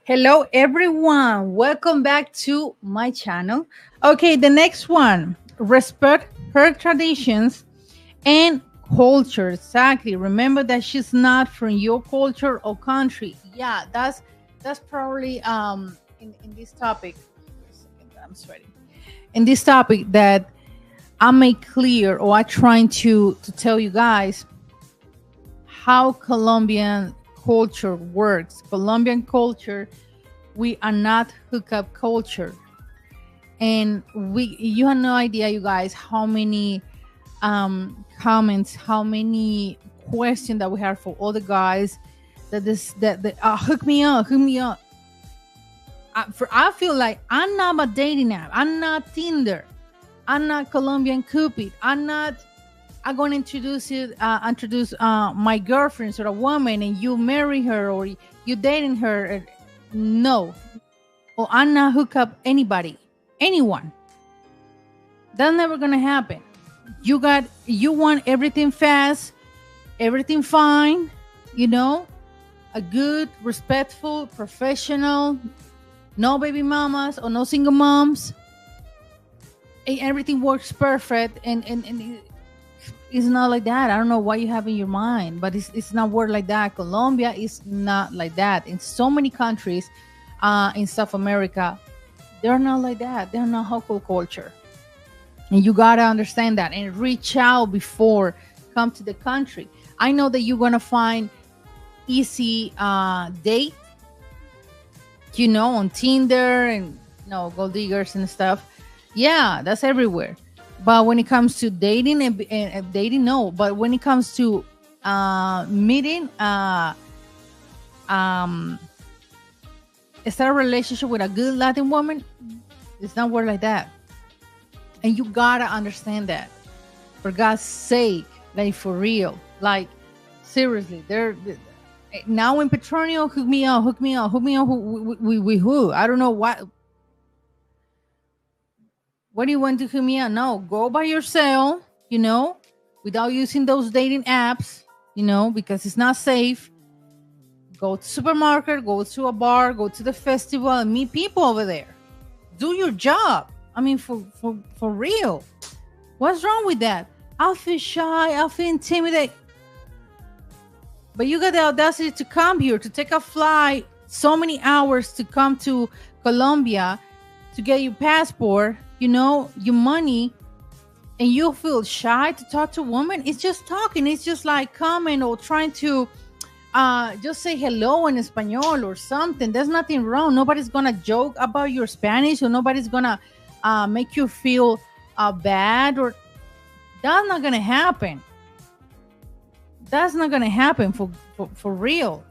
Hello, everyone. Welcome back to my channel. Okay, the next one, respect her traditions and culture. Exactly. Remember that she's not from your culture or country. Yeah, that's probably in this topic. A second, I'm sweating. In this topic that I make clear, or I trying to tell you guys how Colombian culture works. Colombian culture, we are not hookup culture, and we you have no idea, you guys, how many comments, how many questions that we have for all the guys that hook me up. I feel like I'm not a dating app, I'm not Tinder, I'm not Colombian Cupid, I'm going to introduce my girlfriend or a woman, and you marry her or you dating her. No, or I'm not hook up anybody, anyone. That's never gonna happen. You want everything fast, everything fine, you know, a good, respectful, professional, no baby mamas or no single moms. And everything works perfect, and it's not like that. I don't know what you have in your mind, but it's not work like that. Colombia is not like that. In so many countries, in South America, they're not like that. They're not hustle culture, and you gotta understand that and reach out before come to the country. I know that you're gonna find easy date, on Tinder and gold diggers and stuff. Yeah, that's everywhere. But when it comes to dating and dating, no. But when it comes to meeting, um, start a relationship with a good Latin woman, it's not work like that. And you gotta understand that. For God's sake, like for real, like seriously, they're now in Petronio, hook me up, hook me up, hook me up. With who? I don't know what. What do you want to hook me up? No, go by yourself, without using those dating apps, because it's not safe. Go to supermarket, go to a bar, go to the festival, and meet people over there. Do your job. I mean, for real. What's wrong with that? I feel shy. I feel intimidated. But you got the audacity to come here, to take a flight, so many hours to come to Colombia, to get your passport, your money, and you feel shy to talk to a woman. It's just talking. It's just like coming or trying to just say hello in Espanol or something. There's nothing wrong. Nobody's going to joke about your Spanish, or nobody's going to make you feel bad, or that's not going to happen. That's not going to happen for real.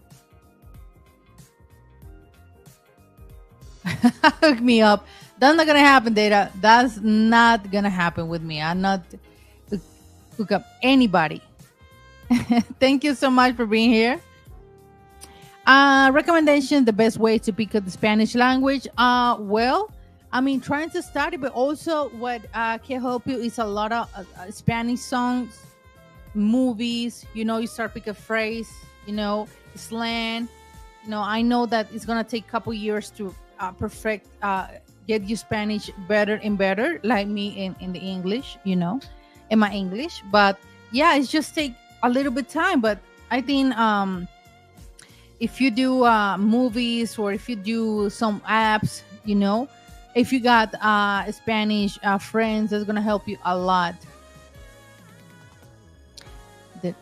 Hook me up. That's not gonna happen, Data. That's not gonna happen with me. I'm not hook up anybody. Thank you so much for being here. Recommendation: the best way to pick up the Spanish language. Trying to study, but also what can help you is a lot of Spanish songs, movies. You start pick a phrase. Slang. I know that it's gonna take a couple years to perfect. Get you Spanish better and better, like me in the English, in my English. But yeah, it's just take a little bit time. But I think if you do movies, or if you do some apps, if you got Spanish friends, that's gonna help you a lot.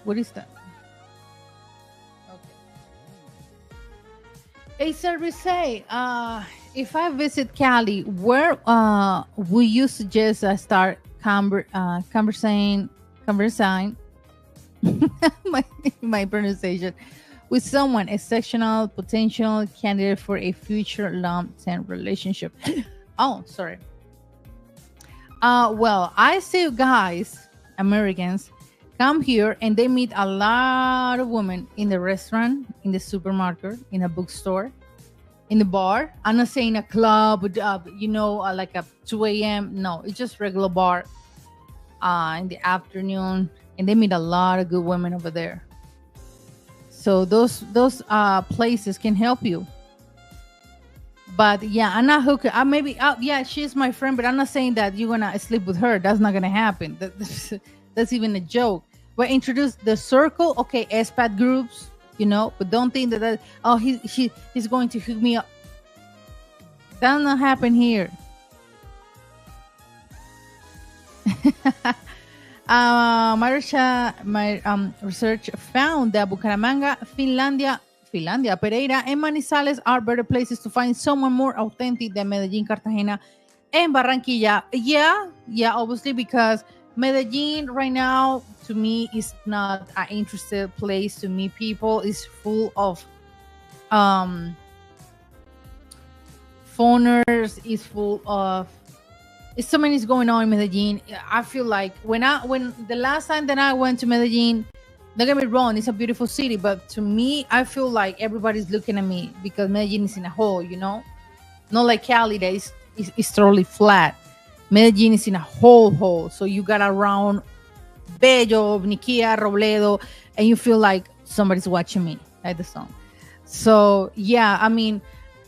What is that? Okay. Hey, service say, if I visit Cali, where will you suggest I start conversing my pronunciation with someone, a sectional potential candidate for a future long-term relationship? Oh, sorry. Well, I see guys, Americans, come here and they meet a lot of women in the restaurant, in the supermarket, in a bookstore, in the bar. I'm not saying a club, like a 2 a.m. No, it's just regular bar in the afternoon. And they meet a lot of good women over there. So those places can help you. But yeah, I'm not hooking. Maybe yeah, she's my friend, but I'm not saying that you're gonna sleep with her. That's not gonna happen. That's even a joke. But introduce the circle, okay, expat groups, but don't think that oh he's going to hook me up. That'll not happen here. My research found that Bucaramanga, Finlandia, Pereira, and Manizales are better places to find someone more authentic than Medellin, Cartagena, and Barranquilla. Yeah, obviously, because Medellin right now to me is not an interested place to meet people. It's full of um phoners. It's full of it's so many is going on in Medellin. I feel like when the last time that I went to Medellin, don't get me wrong, it's a beautiful city, but to me, I feel like everybody's looking at me because Medellin is in a hole. Not like Cali that is totally flat. Medellin is in a hole. So you got around Bello, Niquia, Robledo, and you feel like somebody's watching me, like the song. So yeah, I mean,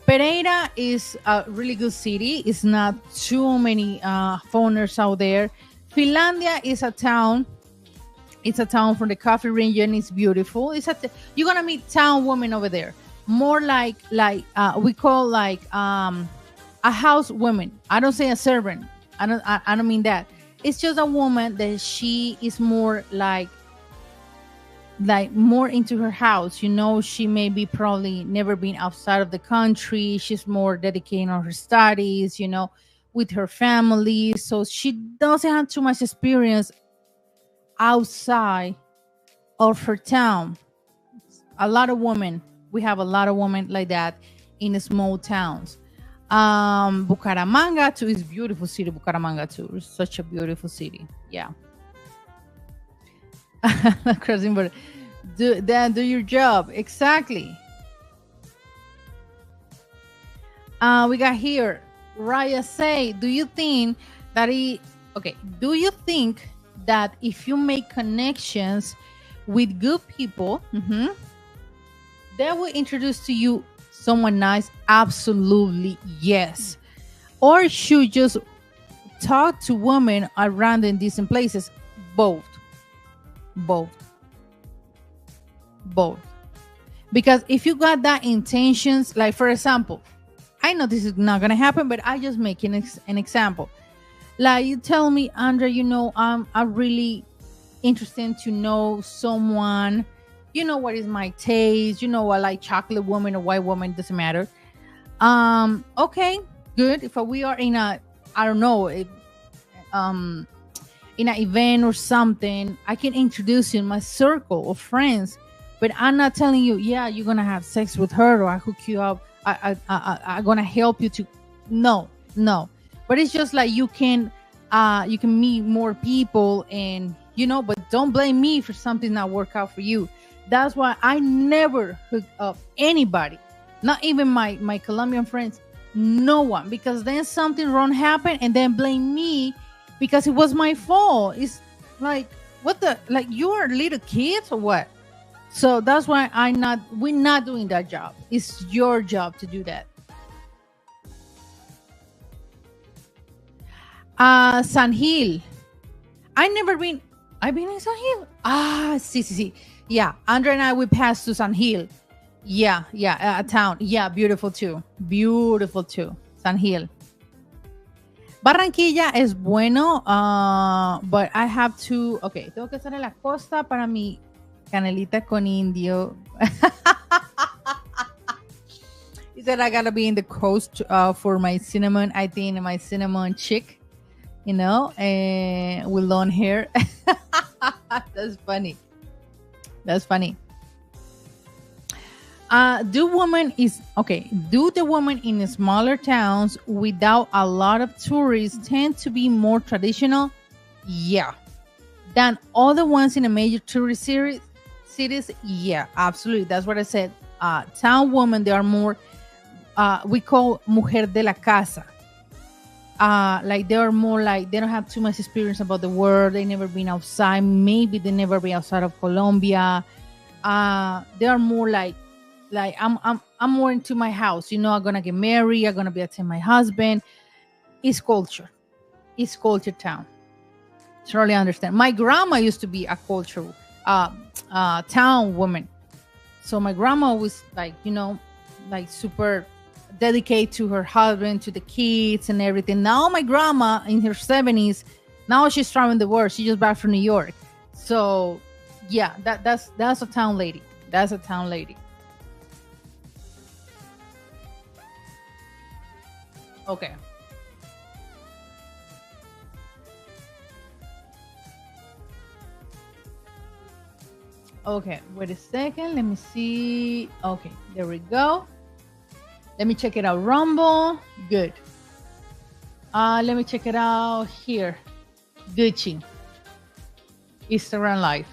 Pereira is a really good city. It's not too many foreigners out there. Finlandia is a town. It's a town from the coffee region. It's beautiful. You're gonna meet town women over there. More like we call like a house woman. I don't say a servant. I don't mean that. It's just a woman that she is more like more into her house. She may be probably never been outside of the country. She's more dedicated on her studies, with her family. So she doesn't have too much experience outside of her town. We have a lot of women like that in the small towns. Bucaramanga too is beautiful city. Bucaramanga too is such a beautiful city. Yeah. Crossing border. Do your job. Exactly. We got here. Raya say, do you think that if you make connections with good people, they will introduce to you someone nice? Absolutely yes. Or should just talk to women around in decent places? Both. Because if you got that intentions, like for example, I know this is not gonna happen, but I just make an example. Like you tell me, Andrea, I'm really interested to know someone. What is my taste? I like chocolate woman or white woman, doesn't matter. Okay, good. If we are in a, I don't know, in an event or something, I can introduce you in my circle of friends. But I'm not telling you, yeah, you're gonna have sex with her or I hook you up. I'm gonna help you to. No. But it's just like you can meet more people and but don't blame me for something not work out for you. That's why I never hook up anybody, not even my Colombian friends, no one, because then something wrong happened and then blame me because it was my fault. It's like you are little kids or what? So that's why we're not doing that job. It's your job to do that. San Gil. I've been in San Gil. Sí. Yeah, Andre and I, we passed to San Gil. Yeah, a town. Yeah, beautiful too. San Gil. Barranquilla es bueno, but I have to, tengo que estar en la costa para mi canelita con indio. He said I gotta be in the coast for my cinnamon. I think my cinnamon chick, and with long hair. That's funny. Do the women in smaller towns without a lot of tourists tend to be more traditional? Yeah. Than other ones in a major tourist cities? Yeah, absolutely. That's what I said. Town women, they are more, we call mujer de la casa. Like they are more like they don't have too much experience about the world. They never been outside. Maybe they never been outside of Colombia. They are more like like I'm more into my house. I'm gonna get married. I'm gonna be attend my husband. It's culture. It's culture town. Totally understand. My grandma used to be a culture uh, town woman. So my grandma was like, like super dedicated to her husband, to the kids and everything. Now my grandma in her 70s, now she's traveling the world. She just back from New York. So yeah, that's a town lady. That's a town lady. Okay. Okay, wait a second. Let me see. Okay, there we go. Let me check it out. Rumble. Good. Let me check it out here. Gucci. Instagram Live.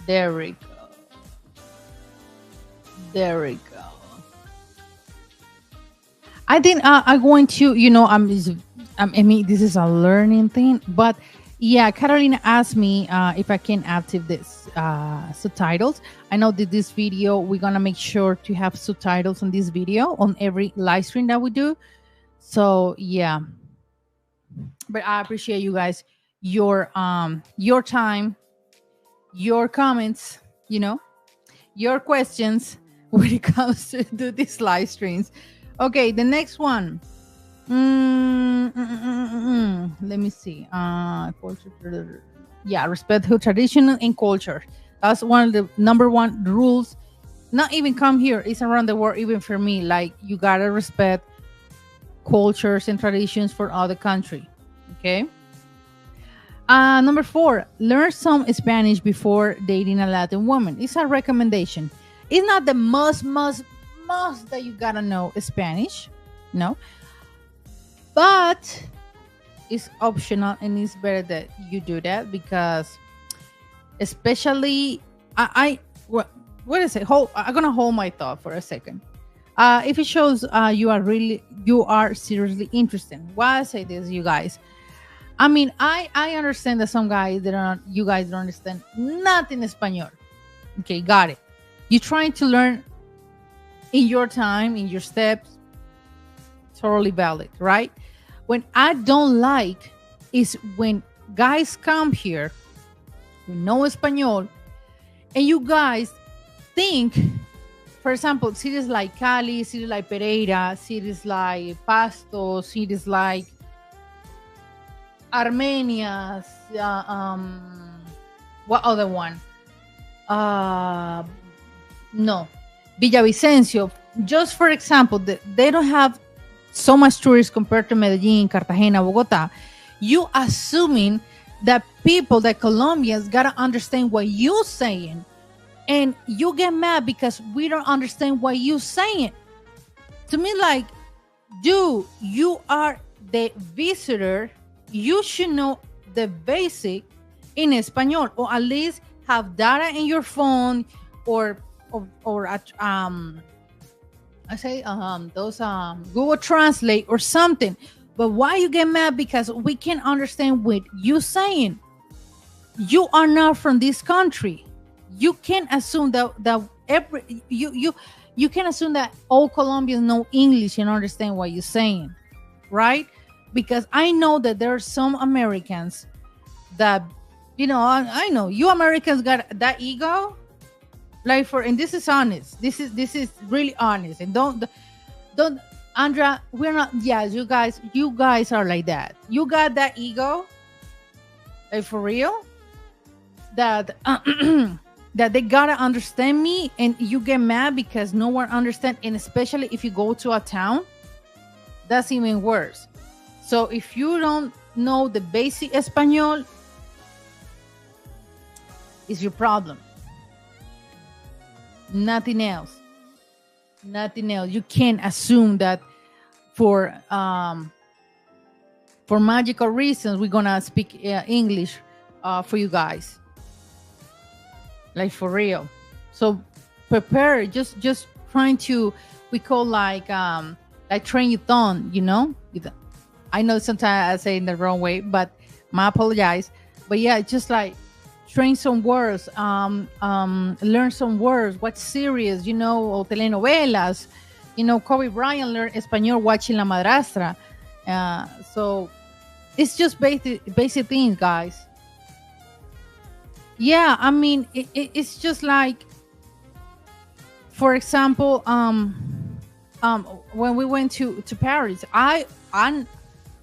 There we go. There we go. I think I'm going to, I mean, this is a learning thing, but yeah, Carolina asked me if I can active this subtitles. I know that this video, we're going to make sure to have subtitles on this video on every live stream that we do. So yeah, but I appreciate you guys, your time, your comments, your questions when it comes to do these live streams. Okay, the next one. Let me see. Yeah, respect her tradition and culture. That's one of the number one rules. Not even come here. It's around the world. Even for me, like you gotta respect cultures and traditions for other country. Okay. Number 4, learn some Spanish before dating a Latin woman. It's a recommendation. It's not the must that you gotta know Spanish. No, but it's optional and it's better that you do that because especially what is it? I'm gonna hold my thought for a second. If it shows you are seriously interested. Why I say this, you guys? I mean, I understand that some guys you guys don't understand nothing Espanol. Okay, got it. You're trying to learn in your time, in your steps. Totally valid, right? When I don't like is when guys come here with no Espanol and you guys think, for example, cities like Cali, cities like Pereira, cities like Pasto, cities like Armenia, what other one? No, Villavicencio. Just for example, they don't have so much tourists compared to Medellin, Cartagena, Bogota. You assuming that Colombians gotta understand what you saying, and you get mad because we don't understand what you saying. To me, like, dude, you are the visitor. You should know the basic in Espanol, or at least have data in your phone, or I say those Google Translate or something. But why you get mad? Because we can't understand what you saying. You are not from this country. You can't assume that you can assume that all Colombians know English and understand what you're saying, right? Because I know that there are some Americans that, I know you Americans got that ego, like and this is honest. This is really honest. And don't, Andra, we're not. Yes, you guys are like that. You got that ego, like for real. That that they gotta understand me, and you get mad because no one understand. And especially if you go to a town, that's even worse. So if you don't know the basic Espanol, it's your problem. Nothing else. Nothing else. You can't assume that for magical reasons we're gonna speak English for you guys. Like for real. So prepare. Just trying to, we call like train your tongue. I know sometimes I say it in the wrong way, but I apologize. But yeah, just like train some words, learn some words, watch series, or telenovelas. Kobe Bryant learned Espanol watching La Madrastra. So it's just basic things, guys. Yeah, I mean, it's just like, for example, um, when we went to Paris, I'm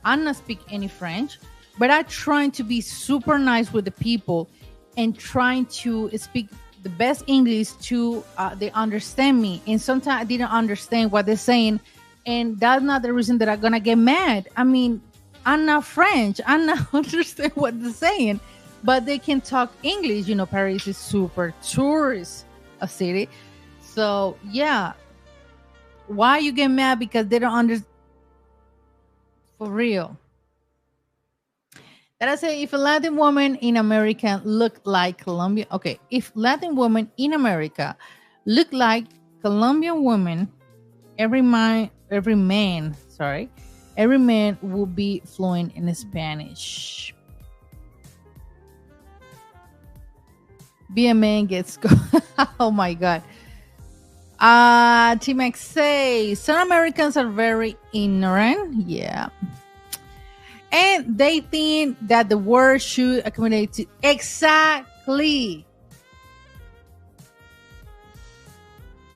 not speak any French, but I trying to be super nice with the people and trying to speak the best English to they understand me. And sometimes I didn't understand what they're saying, and that's not the reason that I'm gonna get mad. I mean, I'm not French. I'm not understand what they're saying, but they can talk English. Paris is super tourist a city, so yeah. Why you get mad because they don't understand for real? That I say, if a Latin woman in America look like Colombian, okay, if Latin woman in America look like Colombian woman, every man will be fluent in Spanish. Be a man gets go. Oh my god. Team X say some Americans are very ignorant. Yeah. And they think that the word should accommodate to exactly.